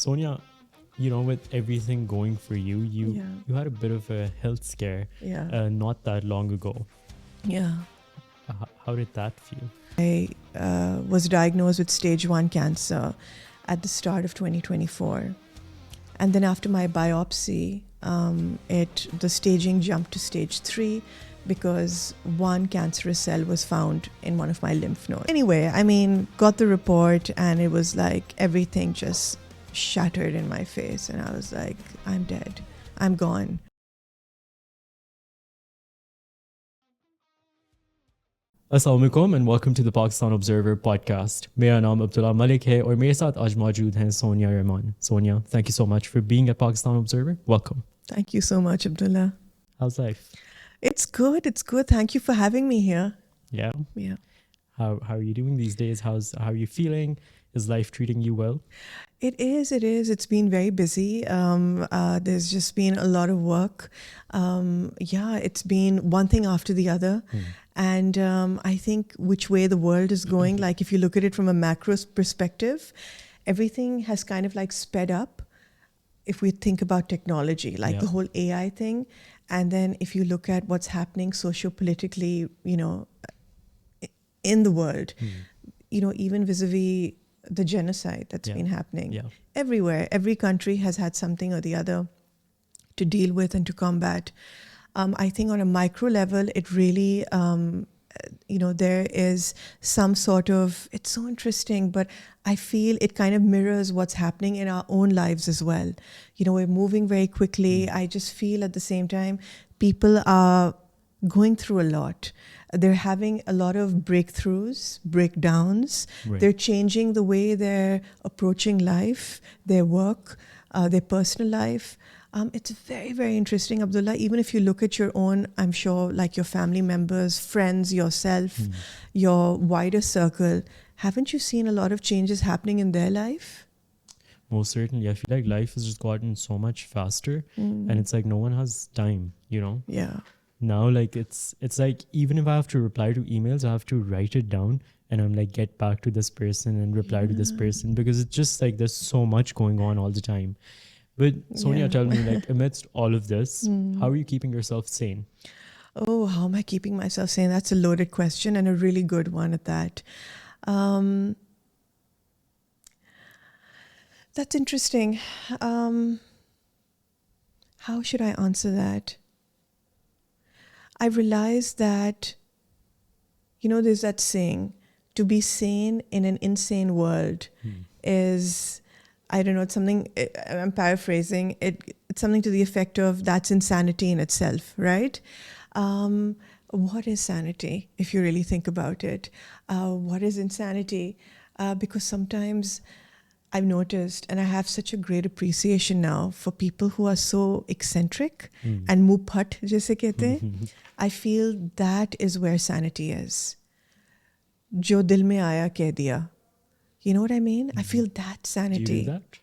Sonya, with everything going for you, you had a bit of a health scare not that long ago. Yeah. How did that feel? I was diagnosed with stage 1 cancer at the start of 2024. And then after my biopsy, the staging jumped to stage 3 because one cancerous cell was found in one of my lymph nodes. Anyway, got the report and it was like everything just shattered in my face. And I was like, I'm dead. I'm gone. अस्सलाम वालेकुम and welcome to the Pakistan Observer podcast. मेरा नाम अब्दुल्ला मलिक है और मेरे साथ आज मौजूद हैं Sonya Rehman. Sonya, thank you so much for being at Pakistan Observer. Welcome. Thank you so much, Abdullah. How's life? It's good. It's good. Thank you for having me here. Yeah. Yeah. How are you doing these days? How are you feeling? Is life treating you well? It is. It's been very busy. There's just been a lot of work. It's been one thing after the other. And I think which way the world is going, like if you look at it from a macro perspective, everything has kind of like sped up. If we think about technology, like the whole AI thing. And then if you look at what's happening sociopolitically, in the world, even vis-a-vis the genocide that's been happening everywhere. Every country has had something or the other to deal with and to combat. I think on a micro level, it really, there is some sort of, it's so interesting, but I feel it kind of mirrors what's happening in our own lives as well. We're moving very quickly. I just feel at the same time, people are going through a lot. They're having a lot of breakthroughs, breakdowns. Right. They're changing the way they're approaching life, their work, their personal life. It's very, very interesting, Abdullah. Even if you look at your own, I'm sure, like your family members, friends, yourself, your wider circle, haven't you seen a lot of changes happening in their life? Most certainly. I feel like life has just gotten so much faster and it's like no one has time, Yeah. Now, like it's like even if I have to reply to emails, I have to write it down and I'm like, get back to this person and reply to this person because it's just like there's so much going on all the time. But Sonya, tell me, like amidst all of this, how are you keeping yourself sane? Oh, how am I keeping myself sane? That's a loaded question and a really good one at that. That's interesting. How should I answer that? I realized that, there's that saying, to be sane in an insane world is, I don't know, it's something, I'm paraphrasing, it's something to the effect of that's insanity in itself, right? What is sanity, if you really think about it? What is insanity? Because sometimes I've noticed, and I have such a great appreciation now for people who are so eccentric and muphat, jaise kehte hain. I feel that is where sanity is. Jo dil mein aaya keh diya. You know what I mean? I feel that sanity. Do you do that?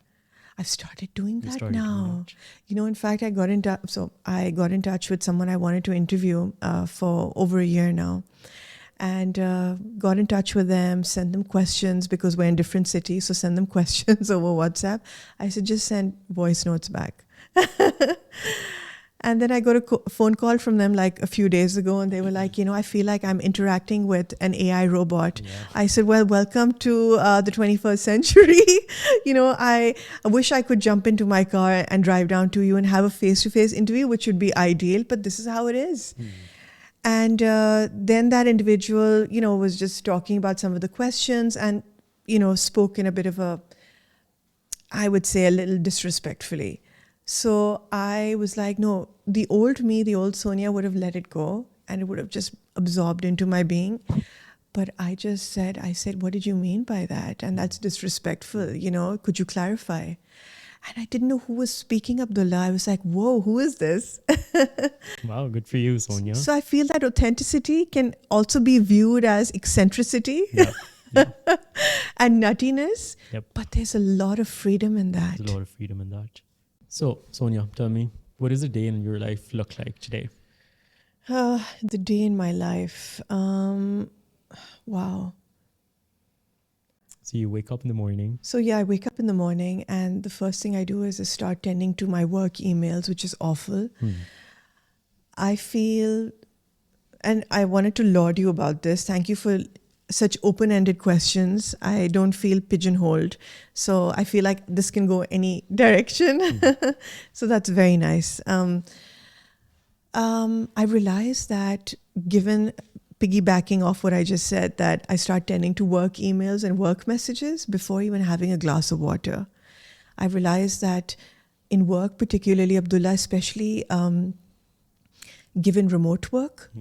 I've started doing that now. In fact, I got in touch with someone I wanted to interview for over a year now. And got in touch with them, sent them questions because we're in different cities. So send them questions over WhatsApp. I said, just send voice notes back. And then I got a phone call from them like a few days ago. And they were like, I feel like I'm interacting with an AI robot. Yeah. I said, well, welcome to the 21st century. I wish I could jump into my car and drive down to you and have a face-to-face interview, which would be ideal. But this is how it is. And then that individual, was just talking about some of the questions and, spoke in a bit of I would say a little disrespectfully. So I was like, no, the old me, the old Sonya would have let it go and it would have just absorbed into my being. But I said, what did you mean by that? And that's disrespectful, could you clarify? And I didn't know who was speaking, Abdullah. I was like, whoa, who is this? Wow, good for you, Sonya. So I feel that authenticity can also be viewed as eccentricity and nuttiness. Yep. But there's a lot of freedom in that. There's a lot of freedom in that. So, Sonya, tell me, what does a day in your life look like today? The day in my life. Wow. So you wake up in the morning. So yeah, I wake up in the morning and the first thing I do is I start tending to my work emails, which is awful. I feel, and I wanted to laud you about this. Thank you for such open-ended questions. I don't feel pigeonholed. So I feel like this can go any direction. So that's very nice. I realized that, given piggybacking off what I just said, that I start tending to work emails and work messages before even having a glass of water. I realized that in work, particularly, Abdullah, especially given remote work,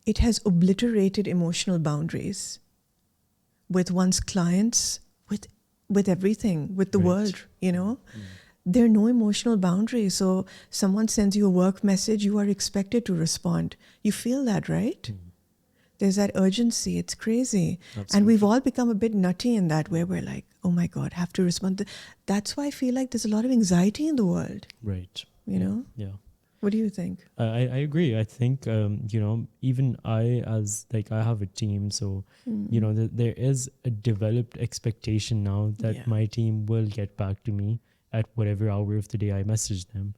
it has obliterated emotional boundaries with one's clients, with everything, with the world, you know. There are no emotional boundaries. So someone sends you a work message, you are expected to respond. You feel that, right? There's that urgency. It's crazy. Absolutely. And we've all become a bit nutty in that way. We're like, oh my God, have to respond. That's why I feel like there's a lot of anxiety in the world. Right. You know? Yeah. What do you think? I agree. I think, you know, even I have a team. So, you know, there is a developed expectation now that my team will get back to me at whatever hour of the day I message them,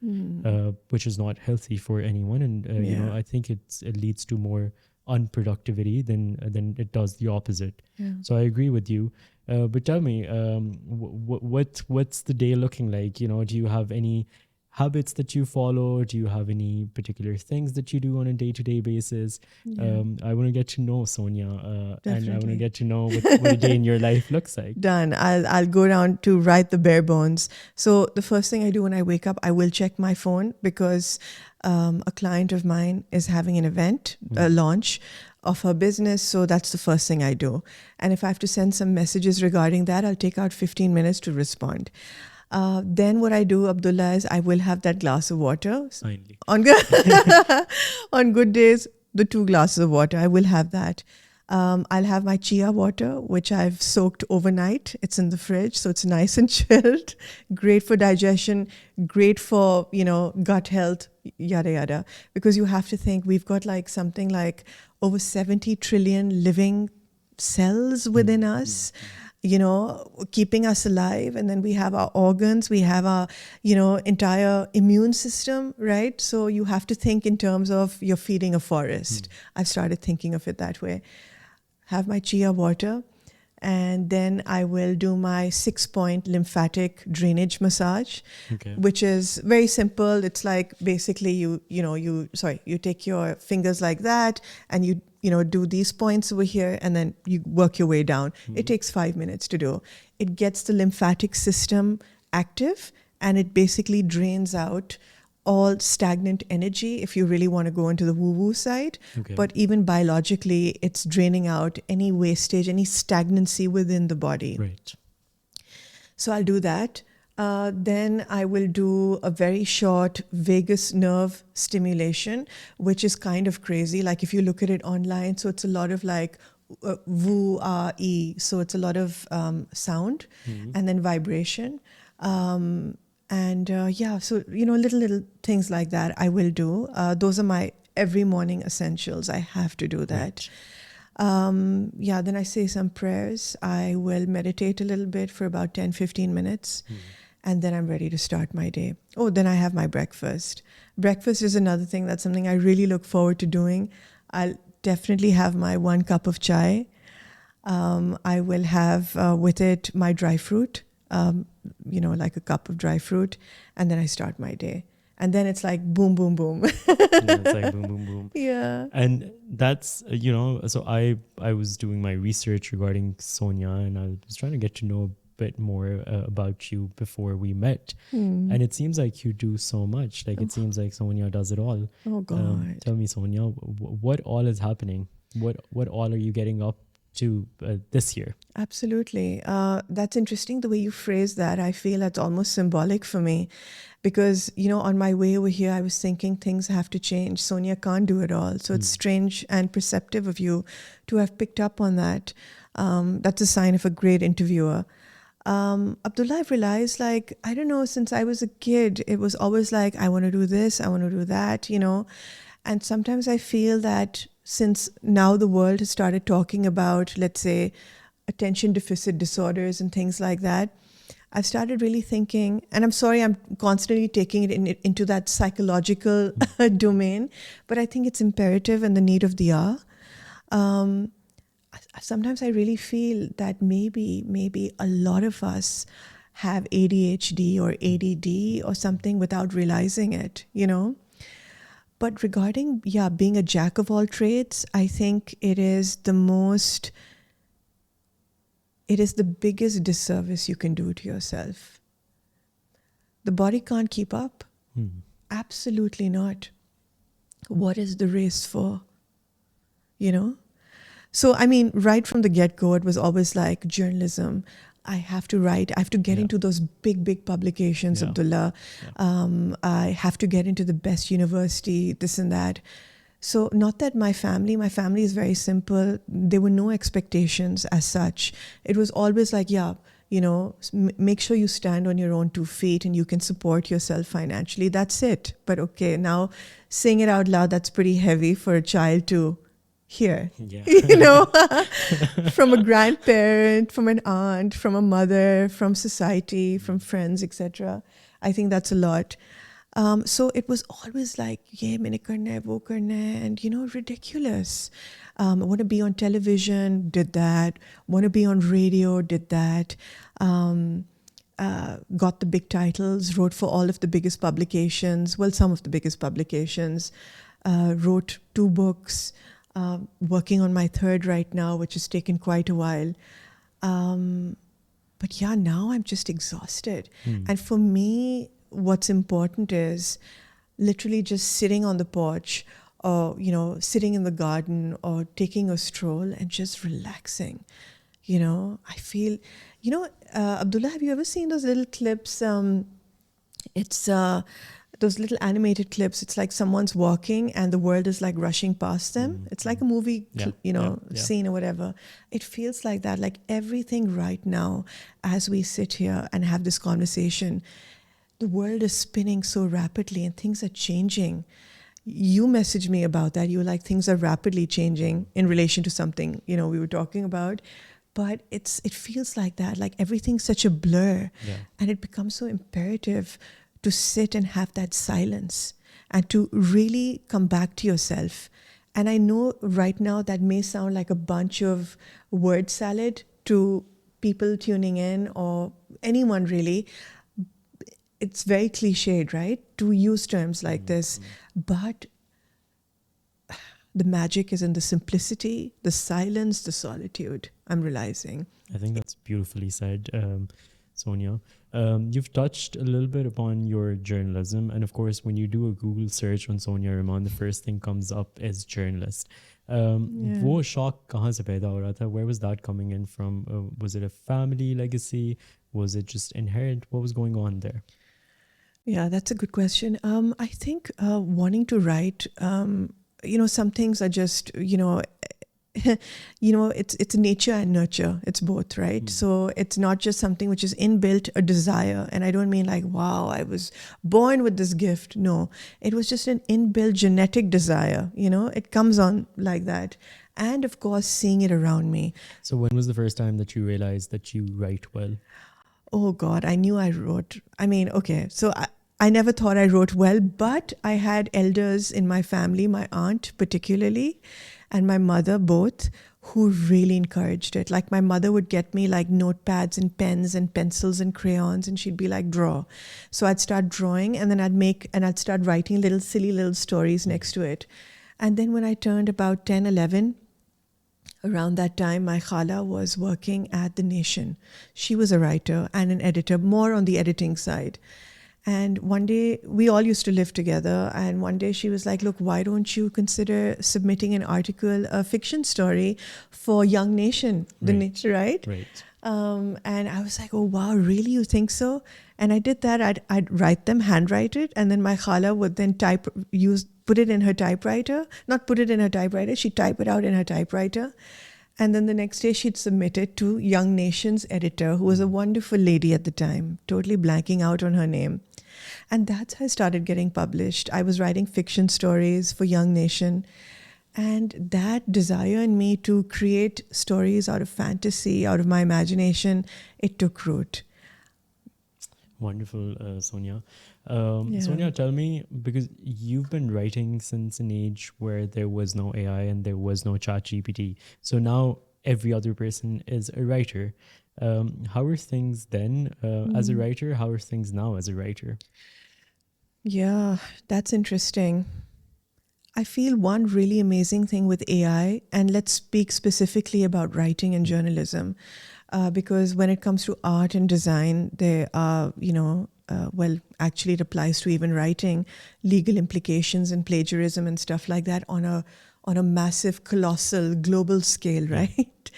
which is not healthy for anyone. And, you know, I think it leads to more unproductivity than it does the opposite. So I agree with you. But tell me, what's the day looking like? You know, do you have any habits that you follow? Do you have any particular things that you do on a day-to-day basis? I want to get to know Sonya, and I want to get to know what a day in your life looks like. Done. I'll go down to right the bare bones. So the first thing I do when I wake up, I will check my phone because a client of mine is having an event, a launch of her business. So that's the first thing I do. And if I have to send some messages regarding that, I'll take out 15 minutes to respond. Then what I do, Abdullah, is I will have that glass of water. Finally. On good days, the 2 glasses of water, I will have that. I'll have my chia water, which I've soaked overnight. It's in the fridge, so it's nice and chilled. Great for digestion, great for, you know, gut health, yada, yada. Because you have to think, we've got like something like over 70 trillion living cells within us. You know, keeping us alive. And then we have our organs, we have our, you know, entire immune system, right? So you have to think in terms of you're feeding a forest. I've started thinking of it that way. Have my chia water, and then I will do my 6-point lymphatic drainage massage, which is very simple. It's like basically you take your fingers like that and you do these points over here, and then you work your way down. It takes 5 minutes to do. It gets the lymphatic system active, and it basically drains out all stagnant energy, if you really want to go into the woo-woo side. But even biologically, it's draining out any wastage, any stagnancy within the body. Right. So I'll do that. Then I will do a very short vagus nerve stimulation, which is kind of crazy. Like if you look at it online, so it's a lot of like woo, ah, ee. So it's a lot of sound and then vibration. So, you know, little things like that I will do. Those are my every morning essentials. I have to do that. Right. Then I say some prayers. I will meditate a little bit for about 10-15 minutes. And then I'm ready to start my day. Oh, then I have my breakfast. Breakfast is another thing. That's something I really look forward to doing. I'll definitely have my 1 cup of chai. I will have with it my dry fruit, like a cup of dry fruit. And then I start my day. And then it's like boom, boom, boom. It's like boom, boom, boom. Yeah. And that's, so I was doing my research regarding Sonya, and I was trying to get to know a bit more about you before we met. And it seems like you do so much. Like it seems like Sonya does it all. Oh, God. Tell me, Sonya, what all is happening? What all are you getting up to this year? Absolutely. That's interesting the way you phrase that. I feel that's almost symbolic for me because, on my way over here, I was thinking things have to change. Sonya can't do it all. So it's strange and perceptive of you to have picked up on that. That's a sign of a great interviewer. Abdullah, I've realized, I don't know, since I was a kid, it was always like, I want to do this, I want to do that, And sometimes I feel that since now the world has started talking about, let's say, attention deficit disorders and things like that, I've started really thinking, and I'm sorry I'm constantly taking it into that psychological domain, but I think it's imperative and the need of the hour. Sometimes I really feel that maybe a lot of us have ADHD or ADD or something without realizing it, you know? But regarding, being a jack of all trades, I think it is the biggest disservice you can do to yourself. The body can't keep up. Absolutely not. What is the race for? You know? So, I mean, right from the get-go, it was always like journalism. I have to write. I have to get into those big publications, Abdullah. I have to get into the best university, this and that. So not that my family is very simple. There were no expectations as such. It was always like, make sure you stand on your own 2 feet and you can support yourself financially. That's it. But okay, now saying it out loud, that's pretty heavy for a child to hear, from a grandparent, from an aunt, from a mother, from society, from friends, etc. I think that's a lot. So it was always like, maine karna hai, wo karna hai, and ridiculous. I want to be on television, did that. Want to be on radio, did that. Got the big titles, wrote for all of the biggest publications, some of the biggest publications, wrote 2 books, working on my 3rd right now, which has taken quite a while. But now I'm just exhausted. And for me, what's important is literally just sitting on the porch or, sitting in the garden or taking a stroll and just relaxing. I feel, Abdullah, have you ever seen those little clips? It's those little animated clips. It's like someone's walking and the world is like rushing past them. It's like a movie, scene or whatever. It feels like that, like everything right now as we sit here and have this conversation, the world is spinning so rapidly and things are changing. You messaged me about that. You were like, things are rapidly changing in relation to something, we were talking about. But it feels like that, like everything's such a blur. And it becomes so imperative to sit and have that silence and to really come back to yourself. And I know right now that may sound like a bunch of word salad to people tuning in or anyone really. It's very cliched, right, to use terms like this. But the magic is in the simplicity, the silence, the solitude, I'm realizing. I think that's beautifully said, Sonya. You've touched a little bit upon your journalism. And of course, when you do a Google search on Sonya Rehman, the first thing comes up is journalist. वो शौक कहाँ से पैदा हो रहा था? Where was that coming in from? Was it a family legacy? Was it just inherent? What was going on there? Yeah, that's a good question. I think wanting to write, some things are just, it's nature and nurture. It's both, right? So it's not just something which is inbuilt, a desire. And I don't mean like, wow, I was born with this gift. No, it was just an inbuilt genetic desire. It comes on like that. And of course, seeing it around me. So when was the first time that you realized that you write well? Oh God, I knew I wrote. I mean, okay, so I never thought I wrote well, but I had elders in my family, my aunt particularly, and my mother both, who really encouraged it. Like my mother would get me like notepads and pens and pencils and crayons, and she'd be like, draw. So I'd start drawing, and then I'd start writing silly little stories next to it. And then when I turned about 10, 11, around that time, my khala was working at The Nation. She was a writer and an editor, more on the editing side. And one day, we all used to live together. And one day she was like, look, why don't you consider submitting an article, a fiction story for Young Nation, right? Right. And I was like, oh, wow, really? You think so? And I did that. I'd write them, handwrite it. And then my khala would then put it in her typewriter. Not put it in her typewriter. She'd type it out in her typewriter. And then the next day she'd submit it to Young Nation's editor, who was a wonderful lady at the time, totally blanking out on her name. And that's how I started getting published. I was writing fiction stories for Young Nation. And that desire in me to create stories out of fantasy, out of my imagination, it took root. Wonderful, Sonya. Yeah. Sonya, tell me, because you've been writing since an age where there was no AI and there was no chat GPT. So now every other person is a writer. How are things then as a writer? How are things now as a writer? Yeah, that's interesting. I feel one really amazing thing with AI, and let's speak specifically about writing and journalism, because when it comes to art and design, there are, actually it applies to even writing, legal implications and plagiarism and stuff like that on a massive, colossal, global scale, right?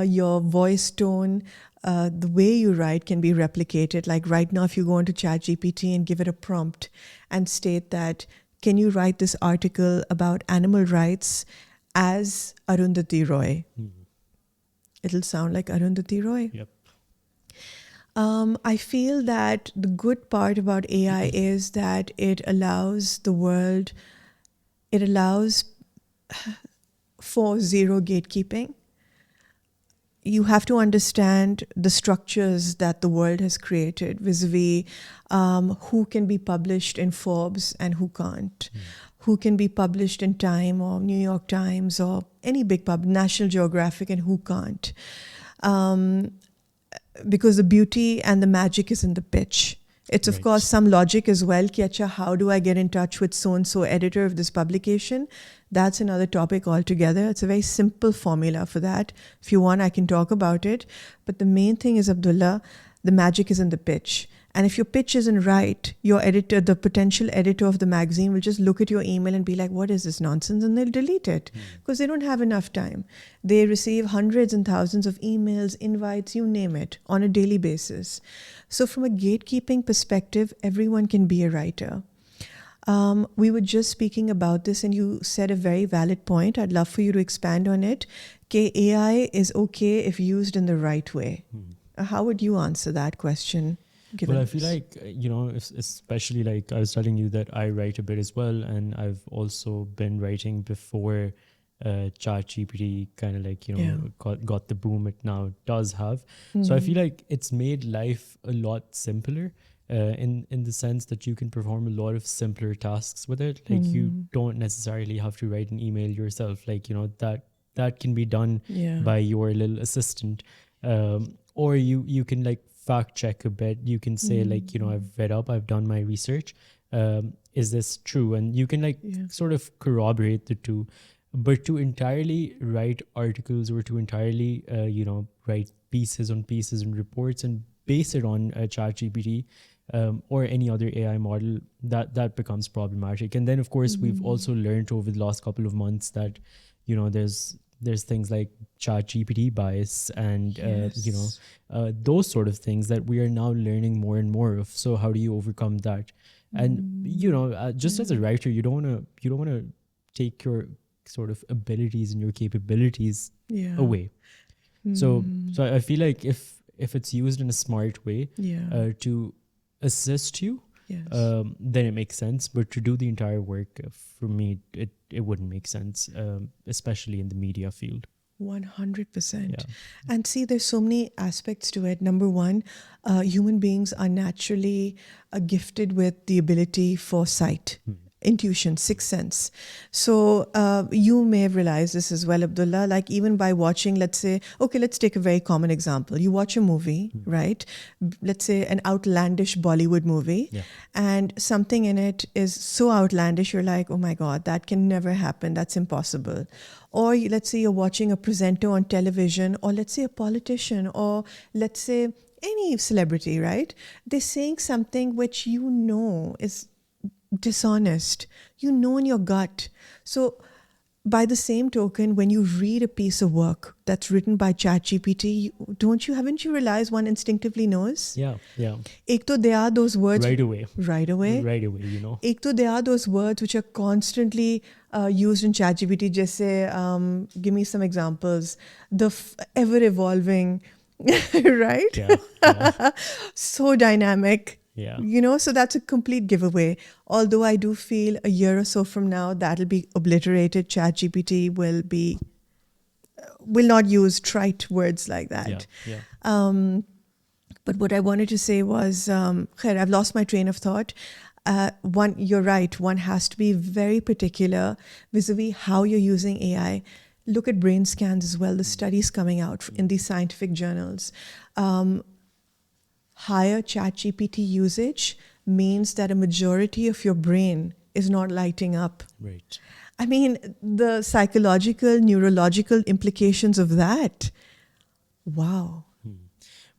Your voice tone, the way you write can be replicated. Like right now, if you go into ChatGPT and give it a prompt and state that, can you write this article about animal rights as Arundhati Roy? It'll sound like Arundhati Roy. Yep. I feel that the good part about AI is that it allows for zero gatekeeping. You have to understand the structures that the world has created vis-a-vis who can be published in Forbes and who can't, who can be published in Time or New York Times or any big National Geographic, and who can't. Because the beauty and the magic is in the pitch. It's of course some logic as well. Ki, acha, how do I get in touch with so-and-so editor of this publication? That's another topic altogether. It's a very simple formula for that. If you want, I can talk about it. But the main thing is, Abdullah, the magic is in the pitch. And if your pitch isn't right, your editor, the potential editor of the magazine, will just look at your email and be like, what is this nonsense? And they'll delete it because they don't have enough time. They receive hundreds and thousands of emails, invites, you name it, on a daily basis. So from a gatekeeping perspective, everyone can be a writer. We were just speaking about this and you said a very valid point. I'd love for you to expand on it. AI is okay if used in the right way. How would you answer that question? Well, I feel like, especially like I was telling you that I write a bit as well, and I've also been writing before ChatGPT kind of like, got the boom it now does have. So I feel like it's made life a lot simpler in the sense that you can perform a lot of simpler tasks with it. Like you don't necessarily have to write an email yourself. Like, that can be done by your little assistant. Or you can like fact check a bit. You can say like, I've read up, I've done my research. Is this true? And you can like sort of corroborate the two. But to entirely write articles or to entirely, write pieces on pieces and reports and base it on ChatGPT or any other AI model, that becomes problematic. And then, of course, we've also learned over the last couple of months that, there's things like ChatGPT bias and, those sort of things that we are now learning more and more of. So how do you overcome that? And, just as a writer, you don't want to take your sort of abilities and your capabilities away. So I feel like if it's used in a smart way to assist you, then it makes sense. But to do the entire work, for me, it wouldn't make sense, especially in the media field. 100%. And see, there's so many aspects to it. Number one, human beings are naturally gifted with the ability for sight. Intuition, sixth sense. So you may have realized this as well, Abdullah, like even by watching, let's say, okay, let's take a very common example. You watch a movie, right? Let's say an outlandish Bollywood movie, and something in it is so outlandish, you're like, oh my God, that can never happen. That's impossible. Or let's say you're watching a presenter on television, or let's say a politician, or let's say any celebrity, right? They're saying something which is dishonest, in your gut. So by the same token, when you read a piece of work that's written by ChatGPT, haven't you realized one instinctively knows? Ek to there are those words right away. Ek to there are those words which are constantly used in ChatGPT. Just give me some examples. The ever evolving, right? So dynamic. Yeah. So that's a complete giveaway. Although I do feel a year or so from now, that'll be obliterated. ChatGPT will not use trite words like that. Yeah. But what I wanted to say was, Khair, I've lost my train of thought. You're right. One has to be very particular vis-a-vis how you're using AI. Look at brain scans as well. The studies coming out in these scientific journals. Higher ChatGPT usage means that a majority of your brain is not lighting up. Right. I mean, the psychological, neurological implications of that. Wow.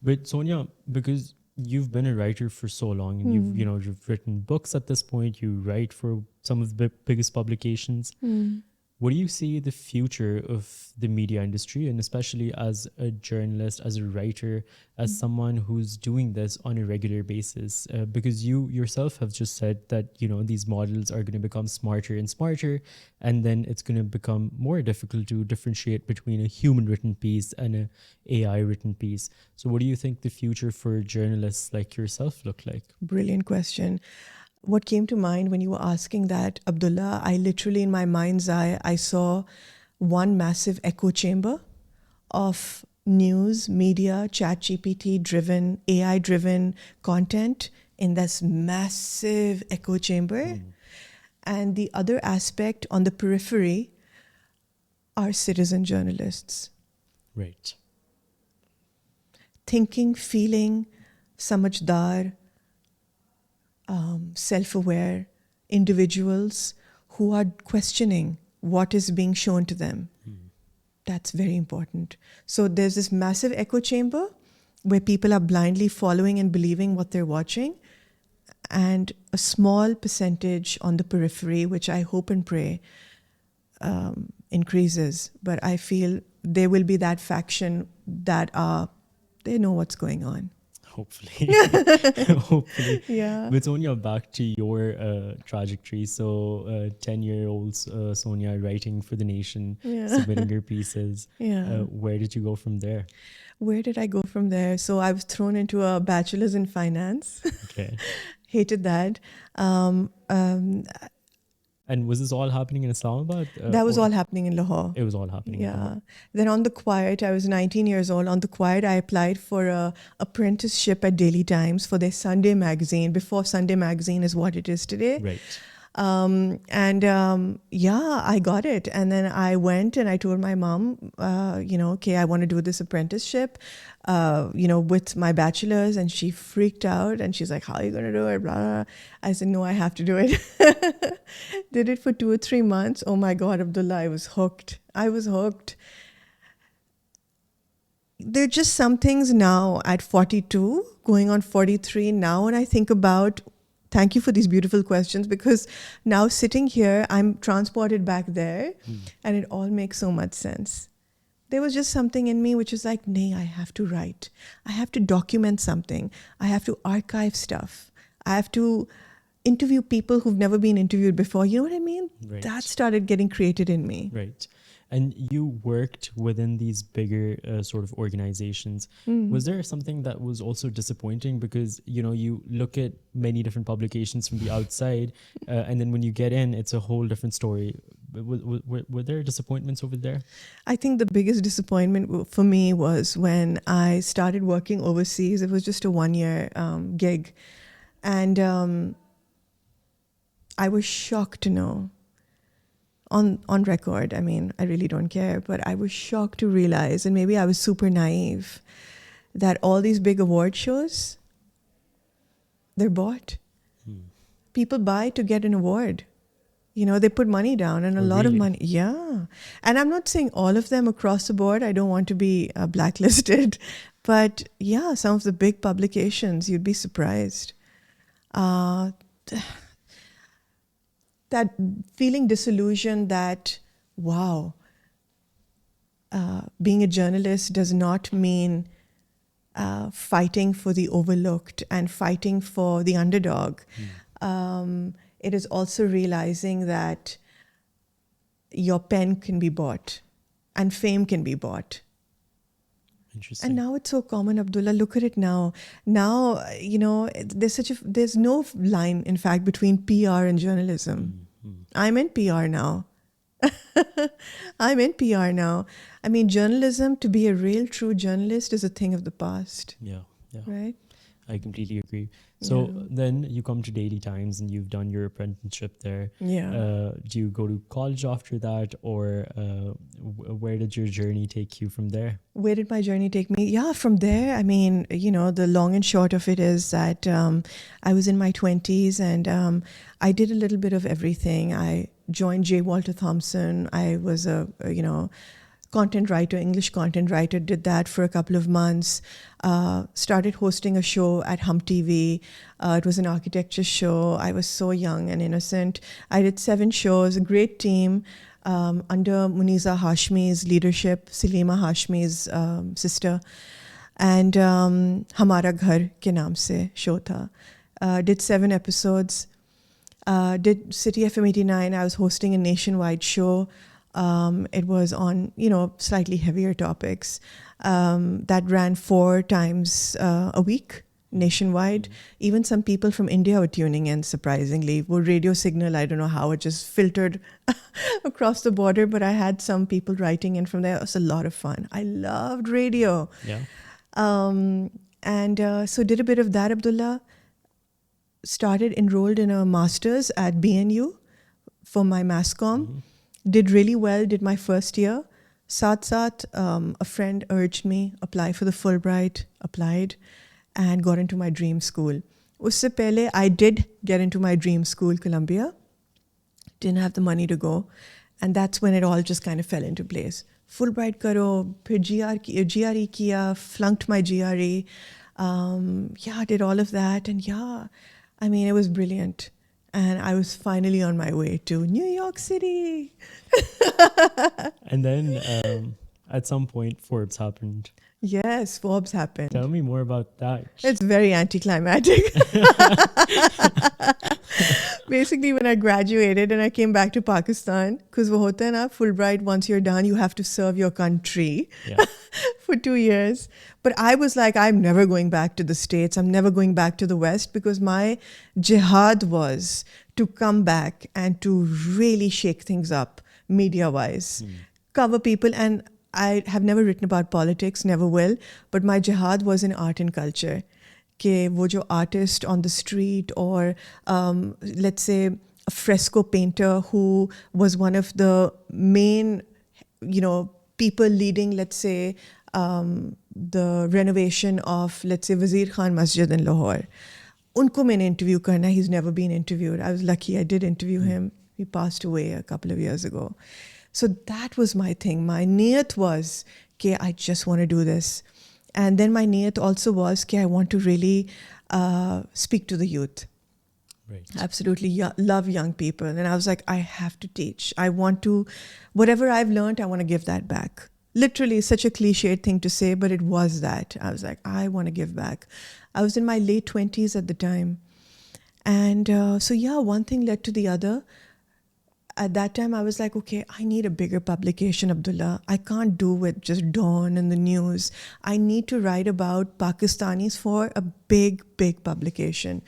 But Sonya, because you've been a writer for so long, and you've written books at this point, you write for some of the biggest publications. What do you see the future of the media industry, and especially as a journalist, as a writer, as someone who's doing this on a regular basis? Because you yourself have just said that, these models are going to become smarter and smarter, and then it's going to become more difficult to differentiate between a human written piece and a AI written piece. So what do you think the future for journalists like yourself look like? Brilliant question. What came to mind when you were asking that, Abdullah, I literally in my mind's eye, I saw one massive echo chamber of news, media, ChatGPT driven, AI driven content in this massive echo chamber. And the other aspect on the periphery are citizen journalists. Right. Thinking, feeling, samajhdar, self-aware individuals who are questioning what is being shown to them. That's very important. So there's this massive echo chamber where people are blindly following and believing what they're watching, and a small percentage on the periphery, which I hope and pray increases. But I feel there will be that faction that they know what's going on. Hopefully. Hopefully. Yeah. But Sonya, back to your trajectory. So 10-year-old Sonya writing for The Nation, submitting her pieces. Where did you go from there? Where did I go from there? So I was thrown into a bachelor's in finance. Okay. Hated that. And was this all happening in Islamabad? That was all happening in Lahore. It was all happening in Lahore. Then on the quiet, I was 19 years old. On the quiet, I applied for a apprenticeship at Daily Times for their Sunday magazine, before Sunday magazine is what it is today. Right. I got it. And then I went and I told my mom, okay, I want to do this apprenticeship, with my bachelor's. And she freaked out and she's like, how are you going to do it? Blah, blah. I said, no, I have to do it. Did it for 2 or 3 months. Oh my God, Abdullah, I was hooked. There are just some things now at 42, going on 43 now, and I think about. Thank you for these beautiful questions, because now sitting here, I'm transported back there and it all makes so much sense. There was just something in me which was like, nay, I have to write. I have to document something. I have to archive stuff. I have to interview people who've never been interviewed before. You know what I mean? Right. That started getting created in me. Right. And you worked within these bigger sort of organizations. Was there something that was also disappointing? Because, you look at many different publications from the outside, and then when you get in, it's a whole different story. Were there disappointments over there? I think the biggest disappointment for me was when I started working overseas. It was just a 1-year gig. And I was shocked to know, on record, I mean, I really don't care, but I was shocked to realize, and maybe I was super naive, that all these big award shows, they're bought. People buy to get an award. They put money down, and a lot of money. Yeah. And I'm not saying all of them across the board. I don't want to be blacklisted. But yeah, some of the big publications, you'd be surprised. That feeling disillusioned that, wow, being a journalist does not mean fighting for the overlooked and fighting for the underdog. It is also realizing that your pen can be bought and fame can be bought. Interesting. And now it's so common, Abdullah. Look at it now. Now, there's no line, in fact, between PR and journalism. I'm in PR now. I'm in PR now. I mean, journalism, to be a real, true journalist, is a thing of the past. Yeah. Right? I completely agree. So then you come to Daily Times and you've done your apprenticeship there. Yeah. Do you go to college after that, or where did your journey take you from there? Where did my journey take me? Yeah, from there, I mean, the long and short of it is that I was in my 20s and I did a little bit of everything. I joined J. Walter Thompson. I was a content writer, English content writer, did that for a couple of months, started hosting a show at Hum TV. It was an architecture show. I was so young and innocent. I did 7 shows, a great team under Muniza Hashmi's leadership, Salima Hashmi's sister. And Hamara Ghar ke naam se show tha. Did 7 episodes. Did City FM 89. I was hosting a nationwide show. It was on, slightly heavier topics. That ran 4 times a week nationwide. Even some people from India were tuning in, surprisingly. With radio signal, I don't know how, it just filtered across the border, but I had some people writing in from there. It was a lot of fun. I loved radio. Yeah. So did a bit of that, Abdullah. Enrolled in a master's at BNU for my mass comm. Did really well, did my first year. Saath, a friend urged me, apply for the Fulbright, applied, and got into my dream school. Usse pehle, I did get into my dream school, Columbia. Didn't have the money to go. And that's when it all just kind of fell into place. Fulbright karo, phir GRE kiya, flunked my GRE. Did all of that. And it was brilliant. And I was finally on my way to New York City. And then at some point, Forbes happened. Yes, Forbes happened. Tell me more about that. It's very anticlimactic. Basically, when I graduated and I came back to Pakistan, because wo hota hai na, Fulbright, once you're done, you have to serve your country for 2 years. But I was like, I'm never going back to the States. I'm never going back to the West, because my jihad was to come back and to really shake things up media-wise, cover people. And I have never written about politics, never will, but my jihad was in art and culture. Ke wo jo artist on the street, or let's say a fresco painter who was one of the main, people leading, let's say, the renovation of, let's say, Wazir Khan Masjid in Lahore. Unko maine interview karna, he's never been interviewed. I was lucky, I did interview him. He passed away a couple of years ago. So that was my thing. My niyat was, okay, I just want to do this. And then my niyat also was, okay, I want to really speak to the youth. Right. Absolutely love young people. And I was like, I have to teach. I want to, whatever I've learned, I want to give that back. Literally, such a cliched thing to say, but it was that. I was like, I want to give back. I was in my late 20s at the time. And one thing led to the other. At that time, I was like, okay, I need a bigger publication, Abdullah. I can't do with just Dawn and the news. I need to write about Pakistanis for a big, big publication.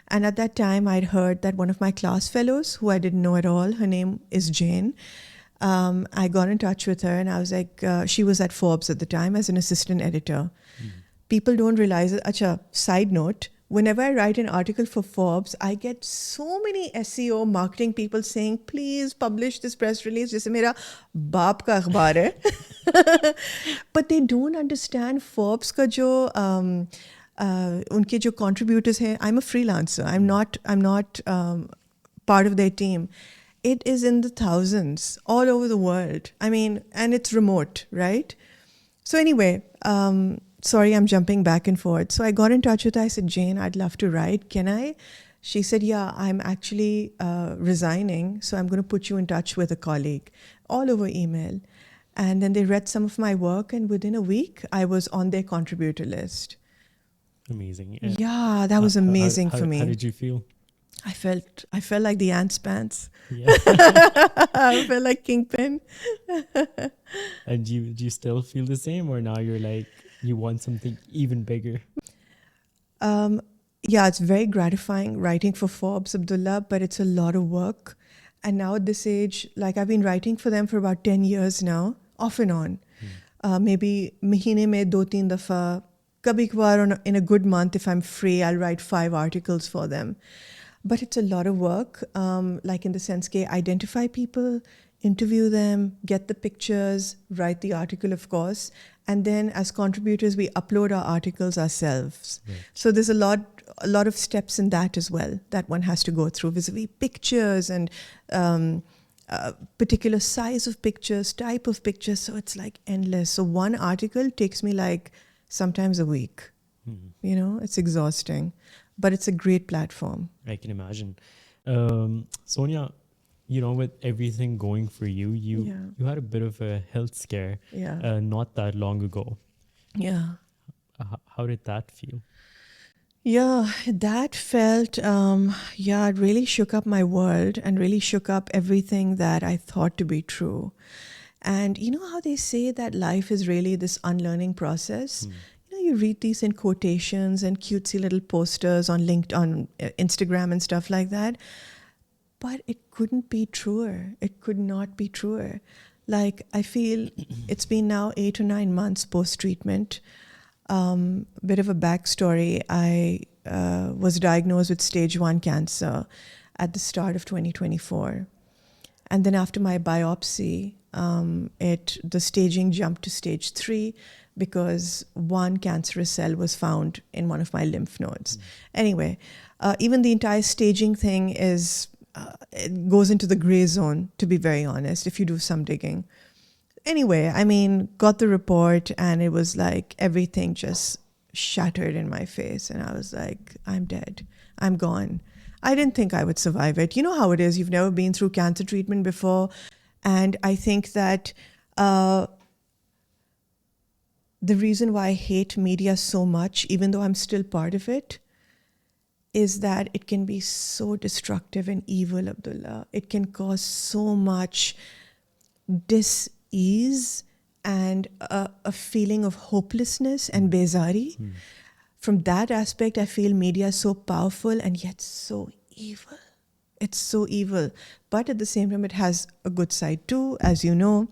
And at that time, I'd heard that one of my class fellows, who I didn't know at all, her name is Jane. I got in touch with her and I was like, she was at Forbes at the time as an assistant editor. People don't realize it. Acha, side note, whenever I write an article for Forbes, I get so many SEO marketing people saying, please publish this press release. Jaise mera baap ka akhbar hai. But they don't understand Forbes ka jo, unke jo contributors hai. I'm a freelancer. I'm not part of their team. It is in the thousands all over the world. And it's remote, right? So anyway, sorry, I'm jumping back and forth. So I got in touch with her. I said, Jane, I'd love to write. Can I? She said, yeah, I'm actually resigning. So I'm going to put you in touch with a colleague, all over email. And then they read some of my work. And within a week, I was on their contributor list. Amazing. Yeah, that was amazing for me. How did you feel? I felt like the ants pants. Yeah. I felt like Kingpin. And do you still feel the same, or now you're like, You want something even bigger. Yeah, it's very gratifying writing for Forbes, Abdullah, but it's a lot of work. And now at this age, like I've been writing for them for about 10 years now, off and on. Maybe mahine mein 2-3 dafa. Kabhi kbhar in a good month, if I'm free, I'll write 5 articles for them. But it's a lot of work, like in the sense that identify people, interview them, get the pictures, write the article, of course. And then as contributors, we upload our articles ourselves. Right. So there's a lot of steps in that as well that one has to go through, vis-a-vis pictures and particular size of pictures, type of pictures. So it's like endless. So one article takes me like sometimes a week. You know, it's exhausting, but it's a great platform. I can imagine. Sonya, you know, with everything going for you, you had a bit of a health scare not that long ago. Yeah. How did that feel? Yeah, that felt, it really shook up my world and really shook up everything that I thought to be true. And you know how they say that life is really this unlearning process? You know, you read these in quotations and cutesy little posters on LinkedIn, on Instagram and stuff like that. But it couldn't be truer. It could not be truer. Like, I feel it's been now 8 or 9 months post-treatment. Bit of a backstory. I was diagnosed with stage 1 cancer at the start of 2024. And then after my biopsy, the staging jumped to stage 3 because one cancerous cell was found in one of my lymph nodes. Anyway, even the entire staging thing it goes into the gray zone, to be very honest, if you do some digging. Anyway, I mean, got the report and it was like everything just shattered in my face. And I was like, I'm dead. I'm gone. I didn't think I would survive it. You know how it is. You've never been through cancer treatment before. And I think that the reason why I hate media so much, even though I'm still part of it, is that it can be so destructive and evil, Abdullah. It can cause so much dis-ease and a feeling of hopelessness and bezari. From that aspect, I feel media is so powerful and yet so evil. It's so evil. But at the same time, it has a good side too, as you know.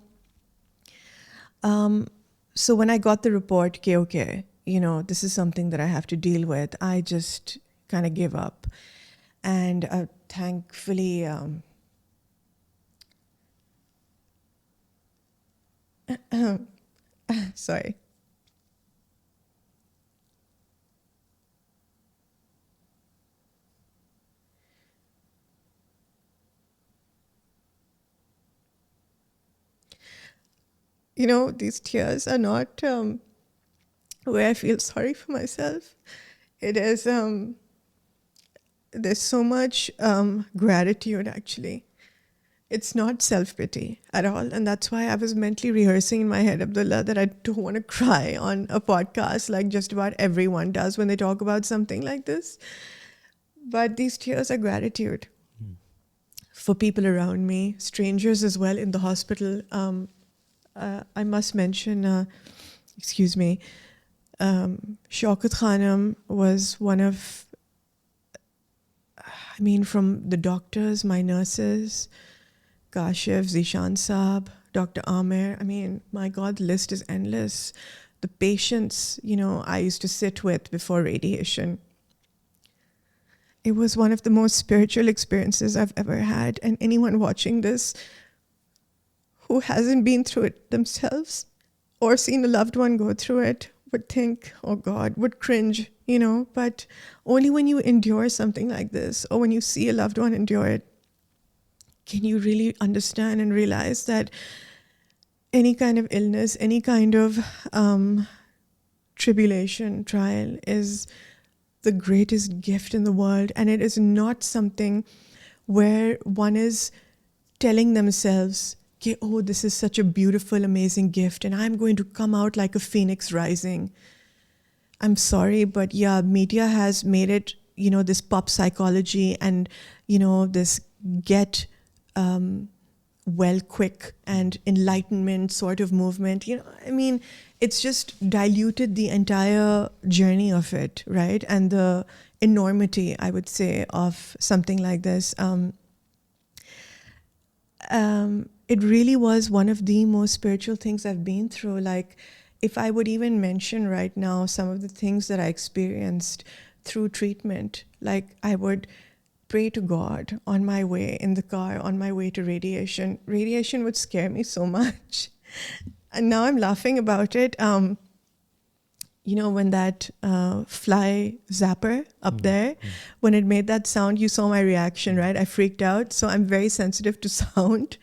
So when I got the report, okay, you know, this is something that I have to deal with, I just kind of gave up. And thankfully, sorry. You know, these tears are not where I feel sorry for myself. It is, there's so much gratitude, actually. It's not self-pity at all. And that's why I was mentally rehearsing in my head, Abdullah, that I don't want to cry on a podcast like just about everyone does when they talk about something like this. But these tears are gratitude for people around me, strangers as well in the hospital. I must mention, excuse me, Shaukat Khanam was one of, I mean, from the doctors, my nurses, Kashif, Zishan Saab, Dr. Amer. I mean, my God, the list is endless. The patients, you know, I used to sit with before radiation. It was one of the most spiritual experiences I've ever had. And anyone watching this who hasn't been through it themselves or seen a loved one go through it would think, oh God, would cringe, you know. But only when you endure something like this or when you see a loved one endure it, can you really understand and realize that any kind of illness, any kind of tribulation, trial is the greatest gift in the world. And it is not something where one is telling themselves, okay, oh, this is such a beautiful, amazing gift, and I'm going to come out like a phoenix rising. I'm sorry, but yeah, media has made it, you know, this pop psychology and, you know, this get well, quick and enlightenment sort of movement. I mean, it's just diluted the entire journey of it, right? And the enormity, I would say, of something like this. It really was one of the most spiritual things I've been through. Like, if I would even mention right now some of the things that I experienced through treatment, like I would pray to God on my way in the car, on my way to radiation. Radiation would scare me so much. And now I'm laughing about it. When that fly zapper up there, when it made that sound, you saw my reaction, right? I freaked out. So I'm very sensitive to sound.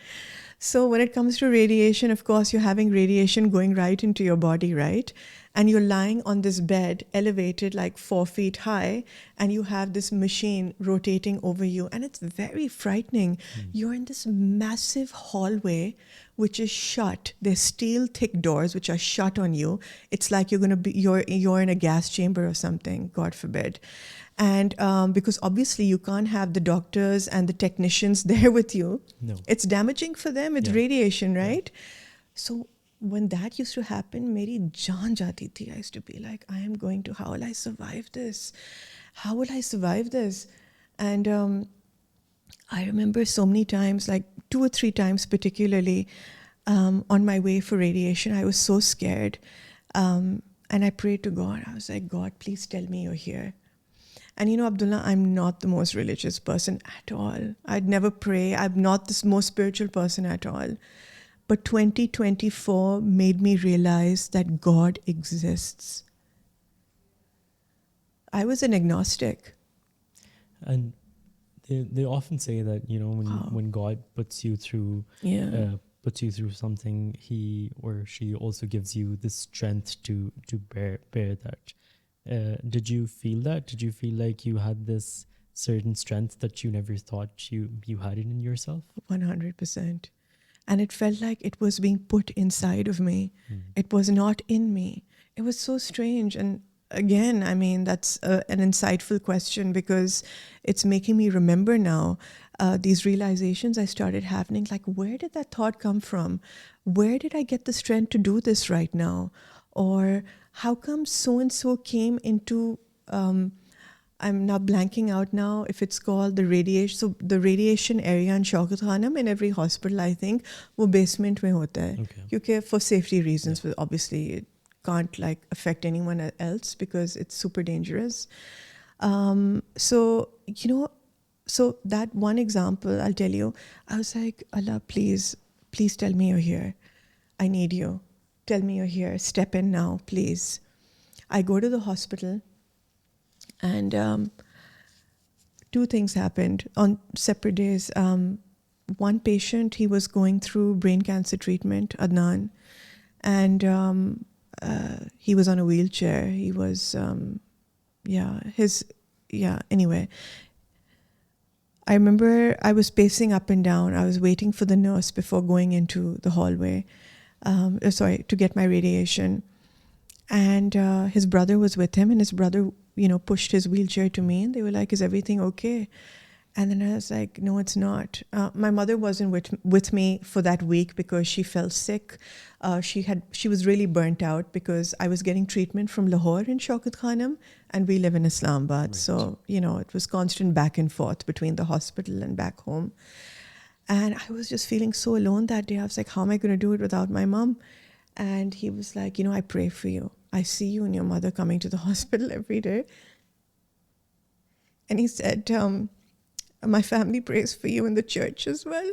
So when it comes to radiation, of course, you're having radiation going right into your body, right? And you're lying on this bed, elevated like 4 feet high, and you have this machine rotating over you. And it's very frightening. You're in this massive hallway, which is shut. There's steel thick doors, which are shut on you. It's like you're in a gas chamber or something, God forbid. And because obviously you can't have the doctors and the technicians there with you. No. It's damaging for them. It's radiation, right? So when that used to happen, meri jaan jati thi. I used to be like, how will I survive this? How will I survive this? And I remember so many times, like 2 or 3 times particularly, on my way for radiation, I was so scared. And I prayed to God. I was like, God, please tell me you're here. And Abdullah, I'm not the most religious person at all. I'd never pray. I'm not the most spiritual person at all. But 2024 made me realize that God exists. I was an agnostic. And they often say that, when God puts you through something, he or she also gives you the strength to bear that. Did you feel that? Did you feel like you had this certain strength that you never thought you had it in yourself? 100%. And it felt like it was being put inside of me. It was not in me. It was so strange. And again, I mean, that's an insightful question, because it's making me remember now these realizations I started having. Like, where did that thought come from? Where did I get the strength to do this right now? Or how come so-and-so came into, I'm now blanking out now if it's called the radiation. So the radiation area in Shaukat Khanam, in every hospital, I think, wo basement mein hota hai. Okay. Because for safety reasons, obviously it can't like affect anyone else because it's super dangerous. So that one example, I'll tell you, I was like, Allah, please tell me you're here. I need you. Tell me you're here. Step in now, please. I go to the hospital, and 2 things happened on separate days. One patient, he was going through brain cancer treatment, Adnan, and he was on a wheelchair. He was, anyway. I remember I was pacing up and down. I was waiting for the nurse before going into the hallway, to get my radiation. And his brother was with him, and his brother, pushed his wheelchair to me, and they were like, is everything okay? And then I was like, no, it's not. My mother wasn't with me for that week because she fell sick. She was really burnt out because I was getting treatment from Lahore in Shaukat Khanam, and we live in Islamabad. Right. So, it was constant back and forth between the hospital and back home. And I was just feeling so alone that day. I was like, how am I going to do it without my mom? And he was like, I pray for you. I see you and your mother coming to the hospital every day. And he said, my family prays for you in the church as well.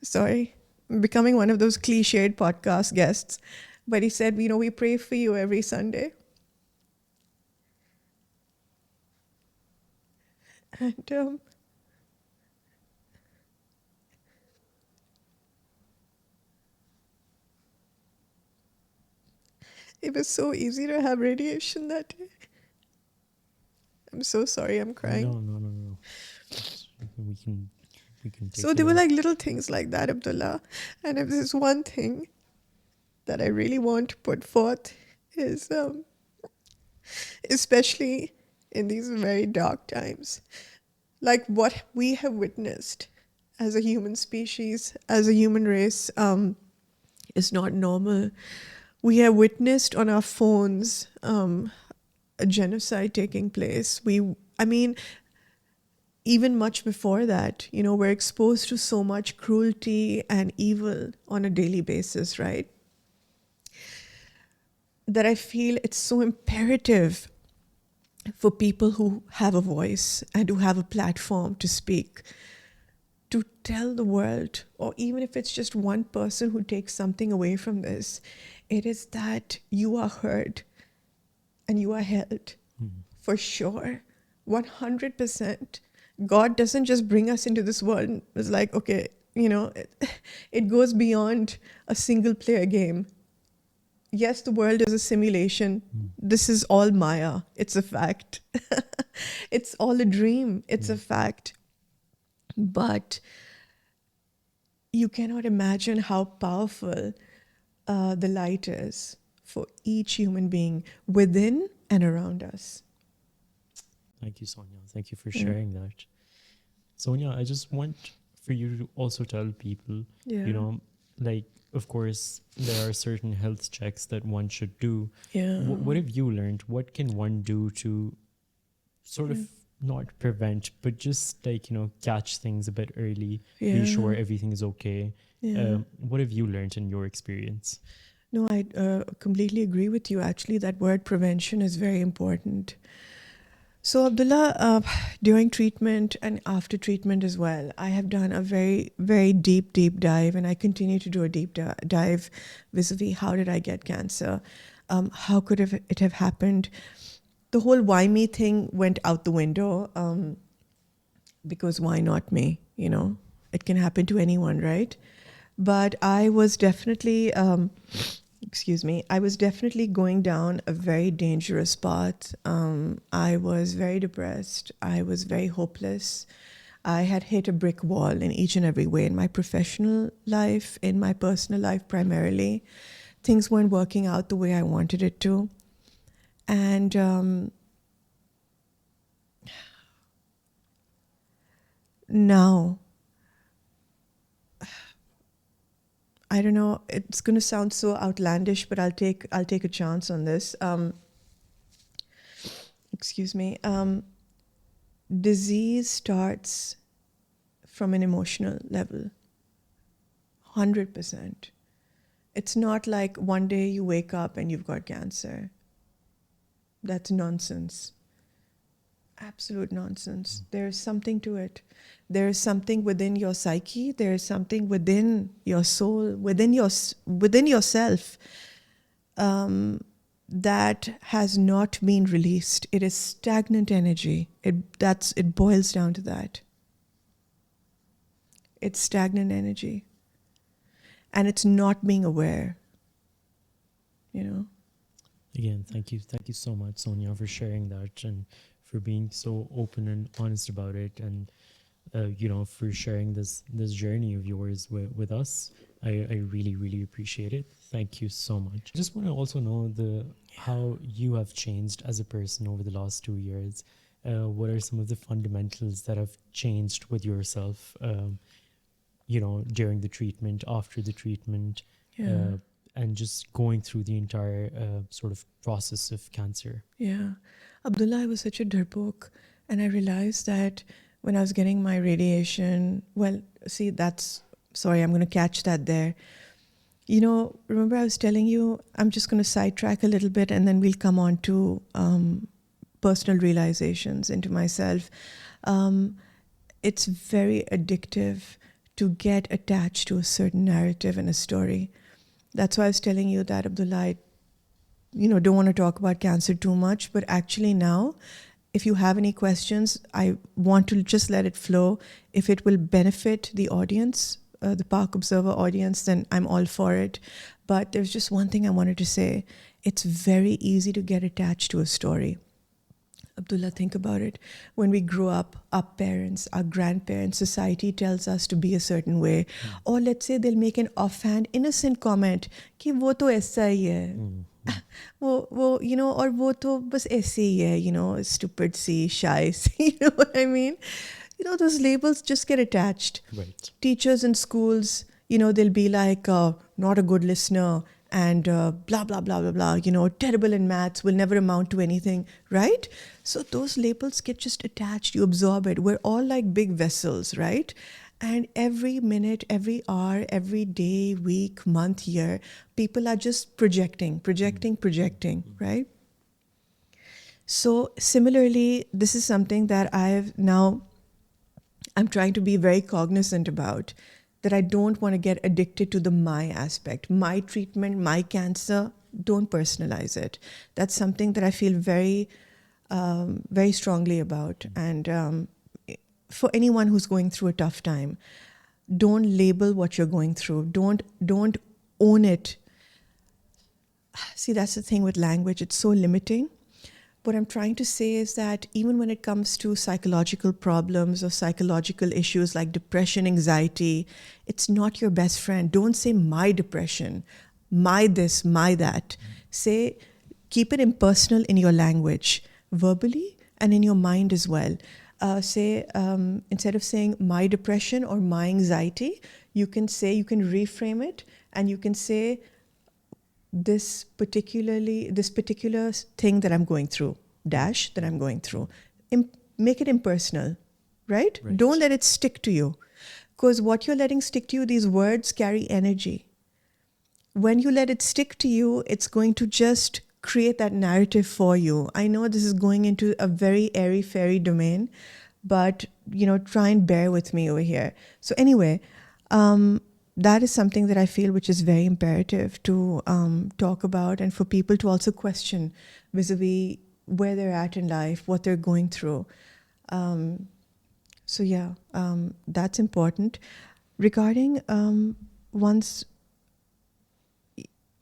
Sorry, I'm becoming one of those cliched podcast guests. But he said, we pray for you every Sunday. And it was so easy to have radiation that day. I'm so sorry, I'm crying. No. We can take So there were like little things like that, Abdullah. And if there's one thing that I really want to put forth is, especially in these very dark times, like what we have witnessed as a human species, as a human race, is not normal. We have witnessed on our phones a genocide taking place. I mean, even much before that, we're exposed to so much cruelty and evil on a daily basis, right? That I feel it's so imperative for people who have a voice and who have a platform to speak, to tell the world, or even if it's just one person who takes something away from this, it is that you are heard and you are held. For sure. 100%. God doesn't just bring us into this world and it's like, okay, it goes beyond a single player game. Yes, the world is a simulation. This is all Maya. It's a fact. It's all a dream. It's a fact. But you cannot imagine how powerful the light is for each human being within and around us. Thank you, Sonya. Thank you for sharing that. Sonya, I just want for you to also tell people, like, of course, there are certain health checks that one should do. Yeah. What have you learned? What can one do to sort of not prevent, but just like, catch things a bit early, be sure everything is okay? What have you learned in your experience? No, I completely agree with you. Actually, that word prevention is very important. So, Abdullah, during treatment and after treatment as well, I have done a very, very deep dive, and I continue to do a deep dive vis-a-vis how did I get cancer? How could it have happened? The whole why me thing went out the window because why not me? It can happen to anyone, right? But I was definitely... I was definitely going down a very dangerous path. I was very depressed. I was very hopeless. I had hit a brick wall in each and every way, in my professional life, in my personal life primarily. Things weren't working out the way I wanted it to. And now, I don't know, it's going to sound so outlandish, but I'll take a chance on this. Disease starts from an emotional level, 100%. It's not like one day you wake up and you've got cancer. That's nonsense. Absolute nonsense. There is something to it. There is something within your psyche. There is something within your soul, within yourself, that has not been released. It is stagnant energy. It boils down to that. It's stagnant energy, and it's not being aware. Again, thank you so much, Sonya, for sharing that and for being so open and honest about it, and for sharing this journey of yours with us. I really, really appreciate it. Thank you so much. I just want to also know how you have changed as a person over the last 2 years. What are some of the fundamentals that have changed with yourself, during the treatment, after the treatment, and just going through the entire sort of process of cancer? Yeah. Abdullah, I was such a dirtbag, and I realized that when I was getting my radiation, I'm going to catch that there. Remember I was telling you, I'm just going to sidetrack a little bit and then we'll come on to personal realizations into myself. It's very addictive to get attached to a certain narrative and a story. That's why I was telling you that, Abdullah, don't want to talk about cancer too much, but actually now, if you have any questions, I want to just let it flow. If it will benefit the audience, the Park Observer audience, then I'm all for it. But there's just one thing I wanted to say. It's very easy to get attached to a story. Abdullah, think about it. When we grow up, our parents, our grandparents, society tells us to be a certain way. Or let's say they'll make an offhand, innocent comment, कि वो तो ऐसा ही है. वो और वो तो बस ऐसे ही है, stupid C, shy C, you know what I mean? those labels just get attached. Right. Teachers in schools, they'll be like, not a good listener, and blah, blah, blah, blah, blah, terrible in maths, will never amount to anything, right? So those labels get just attached, you absorb it. We're all like big vessels, right? And every minute, every hour, every day, week, month, year, people are just projecting, right? So similarly, this is something that I'm trying to be very cognizant about, that I don't want to get addicted to the my aspect. My treatment, my cancer, don't personalize it. That's something that I feel very, very strongly about. And for anyone who's going through a tough time, don't label what you're going through. Don't own it. See, that's the thing with language. It's so limiting. What I'm trying to say is that even when it comes to psychological problems or psychological issues like depression, anxiety, it's not your best friend. Don't say my depression, my this, my that. Say, keep it impersonal in your language, verbally and in your mind as well. Instead of saying my depression or my anxiety, you can reframe it, and you can say, this particular thing that I'm going through, that I'm going through. Make it impersonal, right? Don't let it stick to you. Because what you're letting stick to you, these words carry energy. When you let it stick to you, it's going to just create that narrative for you. I know this is going into a very airy-fairy domain, but, try and bear with me over here. So anyway, that is something that I feel which is very imperative to talk about, and for people to also question vis-a-vis where they're at in life, what they're going through. That's important. Regarding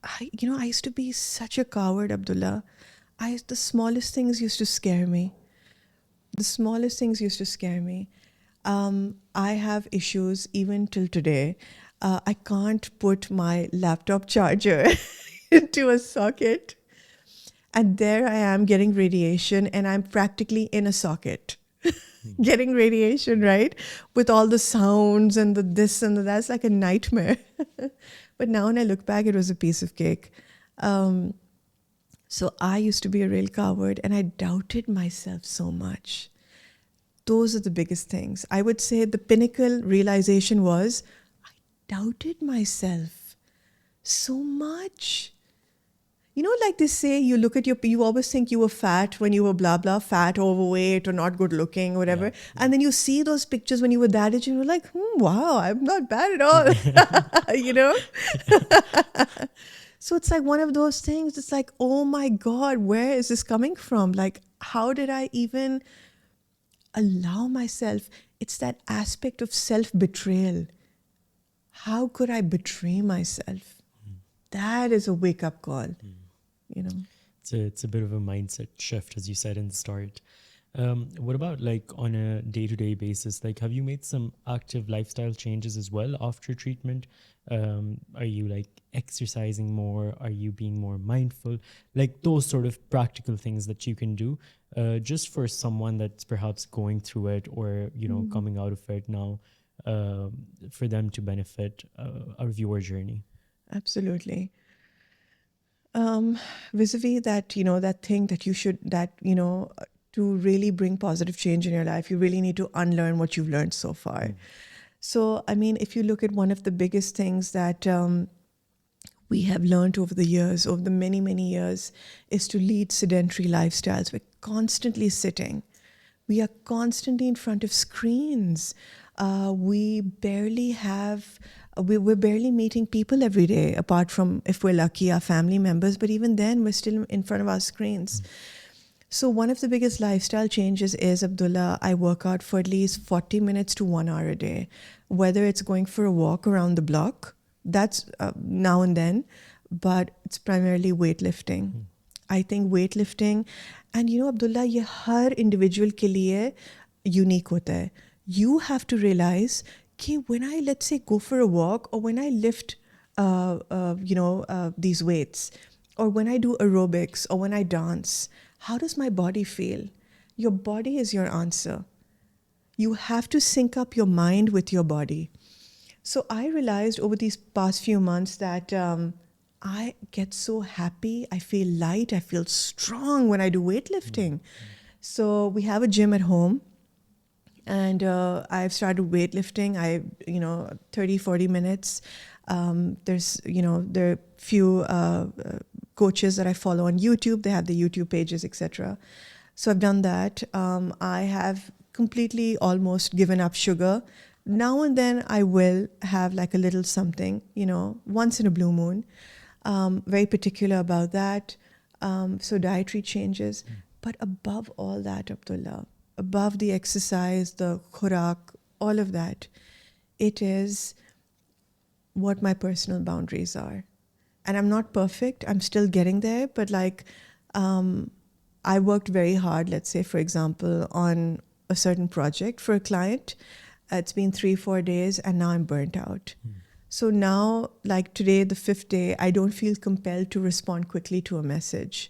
I used to be such a coward, Abdullah. The smallest things used to scare me. I have issues even till today. I can't put my laptop charger into a socket. And there I am getting radiation, and I'm practically in a socket getting radiation, right? With all the sounds and the this and the that's, like a nightmare. But now when I look back, it was a piece of cake. So I used to be a real coward, and I doubted myself so much. Those are the biggest things. I would say the pinnacle realization was I doubted myself so much. Like they say, you always think you were fat when you were blah, blah, fat, overweight, or not good looking, whatever. Yeah. And then you see those pictures when you were that age, and you're like, wow, I'm not bad at all. So it's like one of those things. It's like, oh my God, where is this coming from? Like, how did I even allow myself? It's that aspect of self-betrayal. How could I betray myself? That is a wake-up call. It's a bit of a mindset shift, as you said in the start. What about like on a day-to-day basis? Like, have you made some active lifestyle changes as well after treatment? Are you like exercising more? Are you being more mindful? Like those sort of practical things that you can do just for someone that's perhaps going through it, or, coming out of it now, for them to benefit out of your journey. Absolutely. Vis-a-vis that, that thing that you should, to really bring positive change in your life, you really need to unlearn what you've learned so far. So, I mean, if you look at one of the biggest things that we have learned over the many, many years, is to lead sedentary lifestyles. We're constantly sitting. We are constantly in front of screens. We're barely meeting people every day, apart from, if we're lucky, our family members. But even then, we're still in front of our screens. So one of the biggest lifestyle changes is, Abdullah, I work out for at least 40 minutes to 1 hour a day. Whether it's going for a walk around the block, that's now and then, but it's primarily weightlifting. I think weightlifting, and Abdullah, ये हर individual के लिए unique होता है. You have to realize कि when I, let's say, go for a walk, or when I lift, these weights, or when I do aerobics, or when I dance, how does my body feel? Your body is your answer. You have to sync up your mind with your body. So I realized over these past few months that I get so happy. I feel light. I feel strong when I do weightlifting. So we have a gym at home, and I've started weightlifting. 30, 40 minutes. There are few coaches that I follow on YouTube. They have the YouTube pages, etc. So I've done that. I have completely almost given up sugar. Now and then I will have like a little something, once in a blue moon. Very particular about that. So dietary changes. But above all that, Abdullah, above the exercise, the khurak, all of that, it is what my personal boundaries are. And I'm not perfect. I'm still getting there. But I worked very hard, let's say, for example, on a certain project for a client. It's been 3-4 days and now I'm burnt out. So now, like today, the 5th day, I don't feel compelled to respond quickly to a message.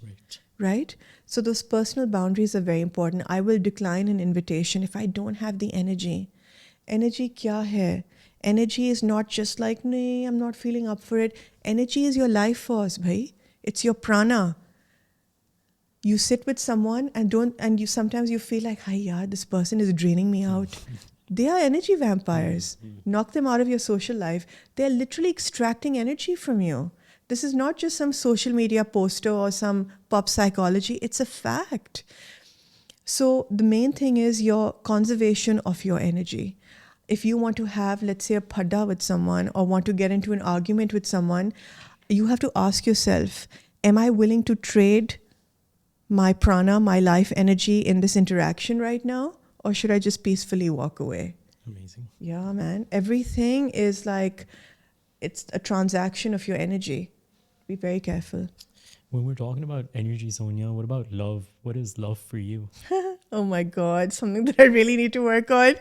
Right? So those personal boundaries are very important. I will decline an invitation if I don't have the energy. Energy kya hai? Energy is not just like, nee, I'm not feeling up for it. Energy is your life force, bhai. It's your prana. You sit with someone and you sometimes you feel like, hi yaar, this person is draining me out. They are energy vampires. Knock them out of your social life. They're literally extracting energy from you. This is not just some social media poster or some pop psychology. It's a fact. So the main thing is your conservation of your energy. If you want to have, let's say, a padda with someone or want to get into an argument with someone, you have to ask yourself, am I willing to trade my prana, my life energy in this interaction right now? Or should I just peacefully walk away? Amazing. Yeah, man. Everything is like, it's a transaction of your energy. Be very careful. When we're talking about energy, Sonya, what about love? What is love for you? Oh my God, something that I really need to work on.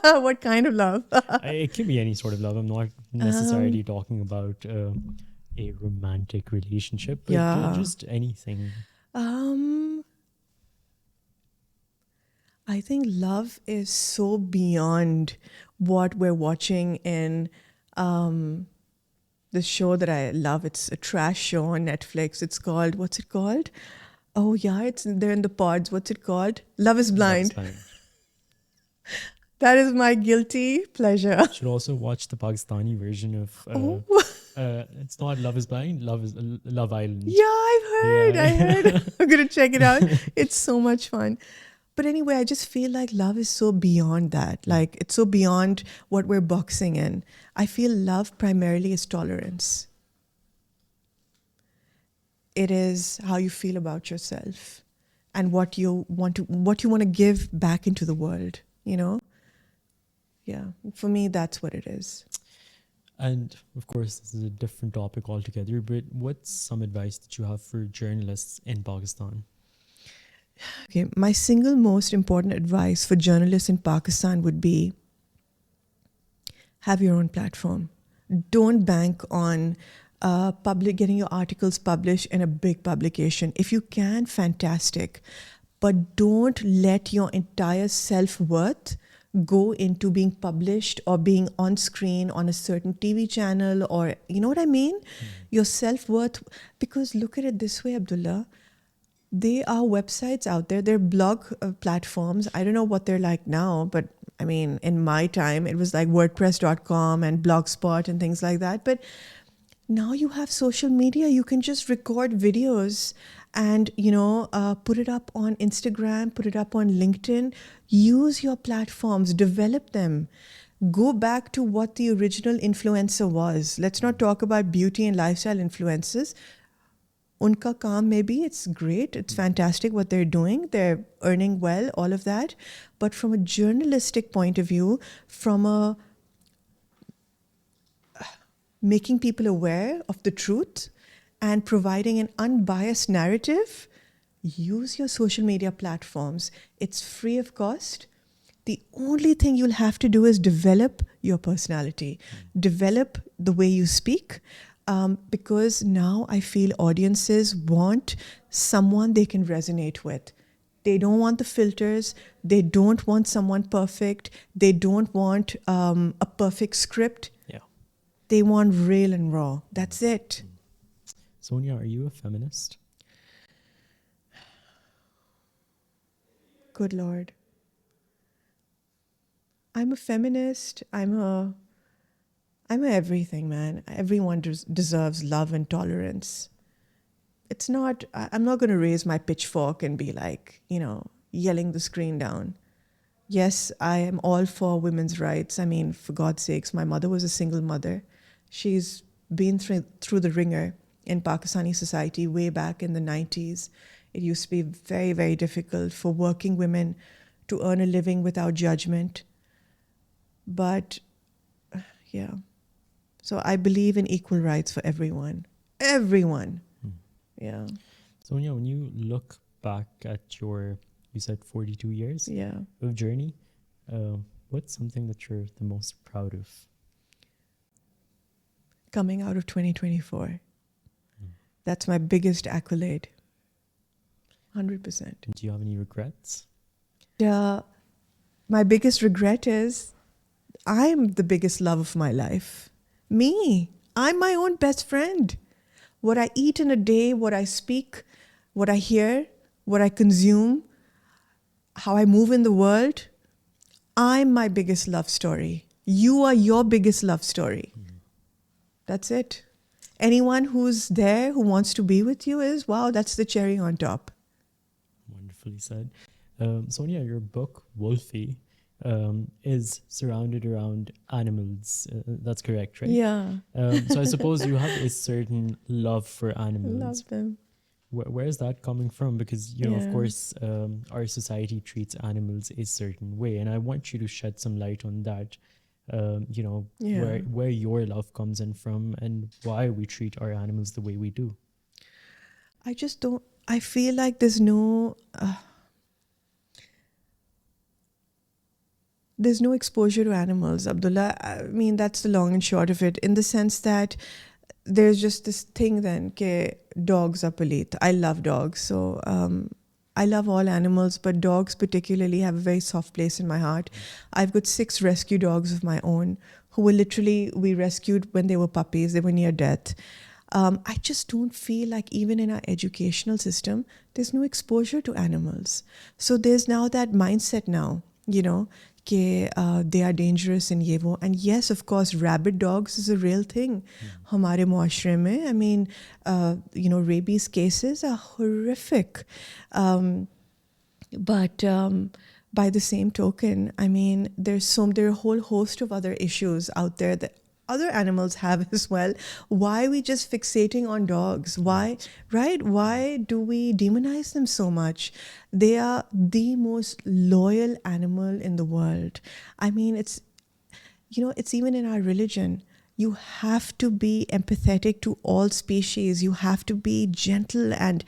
What kind of love? It can be any sort of love. I'm not necessarily talking about a romantic relationship, but just anything. I think love is so beyond what we're watching in the show that I love. It's a trash show on Netflix. It's called, what's it called? Oh yeah, they're in the pods. What's it called? Love is Blind. That is my guilty pleasure. You should also watch the Pakistani version of it's not Love is Blind, Love Island. Yeah, I heard. I'm going to check it out. It's so much fun. But anyway, I just feel like love is so beyond that. Like, it's so beyond what we're boxing in. I feel love primarily is tolerance. It is how you feel about yourself and what you want to give back into the world, Yeah, for me, that's what it is. And of course, this is a different topic altogether, but what's some advice that you have for journalists in Pakistan? Okay, my single most important advice for journalists in Pakistan would be have your own platform. Don't bank on getting your articles published in a big publication. If you can, fantastic. But don't let your entire self-worth go into being published or being on screen on a certain TV channel, or you know what I mean? Your self-worth, because look at it this way, Abdullah. There are websites out there. There are blog platforms. I don't know what they're like now, but I mean, in my time, it was like WordPress.com and Blogspot and things like that. But now you have social media. You can just record videos and, put it up on Instagram, put it up on LinkedIn. Use your platforms, develop them. Go back to what the original influencer was. Let's not talk about beauty and lifestyle influencers. Unka kaam, maybe it's great. It's fantastic what they're doing. They're earning well, all of that. But from a journalistic point of view, from making people aware of the truth and providing an unbiased narrative, use your social media platforms. It's free of cost. The only thing you'll have to do is develop your personality, develop the way you speak. Because now I feel audiences want someone they can resonate with. They don't want the filters. They don't want someone perfect. They don't want a perfect script. Yeah. They want real and raw. That's it. Sonya, are you a feminist? Good Lord. I'm a feminist. I'm a everything, man. Everyone deserves love and tolerance. It's not, I'm not going to raise my pitchfork and be like, yelling the screen down. Yes, I am all for women's rights. I mean, for God's sakes, my mother was a single mother. She's been through the ringer in Pakistani society way back in the 90s. It used to be very, very difficult for working women to earn a living without judgment. But, yeah. So I believe in equal rights for everyone. Everyone. Yeah. Sonya, when you look back at you said 42 years of journey, what's something that you're the most proud of? Coming out of 2024. That's my biggest accolade. 100%. Do you have any regrets? My biggest regret is I'm the biggest love of my life. Me. I'm my own best friend. What I eat in a day, what I speak, what I hear, what I consume, how I move in the world, I'm my biggest love story. You are your biggest love story. That's it. Anyone who's there, who wants to be with you is, wow, that's the cherry on top. Wonderfully said. Sonya, your book, Wolfie, is surrounded around animals. That's correct, right? Yeah. So I suppose you have a certain love for animals. Love them. Where is that coming from? Because, of course, our society treats animals a certain way. And I want you to shed some light on that, where your love comes in from and why we treat our animals the way we do. I feel like there's no exposure to animals, Abdullah. I mean, that's the long and short of it, in the sense that there's just this thing then, ke dogs are palit. I love dogs. So I love all animals, but dogs particularly have a very soft place in my heart. I've got 6 rescue dogs of my own who were we rescued when they were puppies. They were near death. I just don't feel like even in our educational system, there's no exposure to animals. So there's now that mindset now, they are dangerous and ye wo. And yes, of course, rabid dogs is a real thing. Hamare muashre mein, I mean, rabies cases are horrific. But by the same token, I mean, there are a whole host of other issues out there that other animals have as well. Why are we just fixating on dogs? Why, right? Why do we demonize them so much? They are the most loyal animal in the world. I mean, it's even in our religion. You have to be empathetic to all species. You have to be gentle and,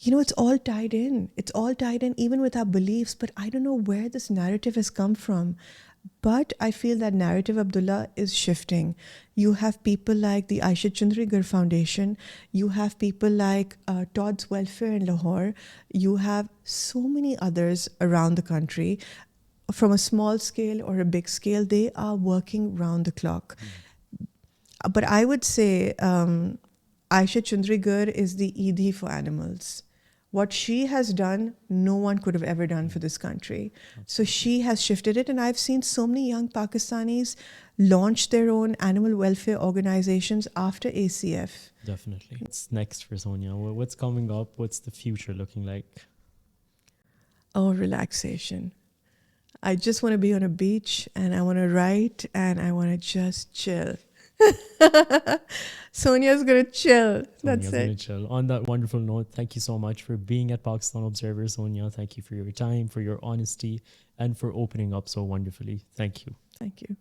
it's all tied in. It's all tied in even with our beliefs. But I don't know where this narrative has come from. But I feel that narrative, Abdullah, is shifting. You have people like the Aisha Chundrigar Foundation. You have people like Todd's Welfare in Lahore. You have so many others around the country. From a small scale or a big scale, they are working round the clock. But I would say Aisha Chundrigar is the ED for animals. What she has done, no one could have ever done for this country. So she has shifted it. And I've seen so many young Pakistanis launch their own animal welfare organizations after ACF. Definitely. What's next for Sonya? What's coming up? What's the future looking like? Oh, relaxation. I just want to be on a beach and I want to write and I want to just chill. Sonya's going to chill. That's it. Gonna chill. On that wonderful note, thank you so much for being at Pakistan Observer, Sonya. Thank you for your time, for your honesty, and for opening up so wonderfully. Thank you. Thank you.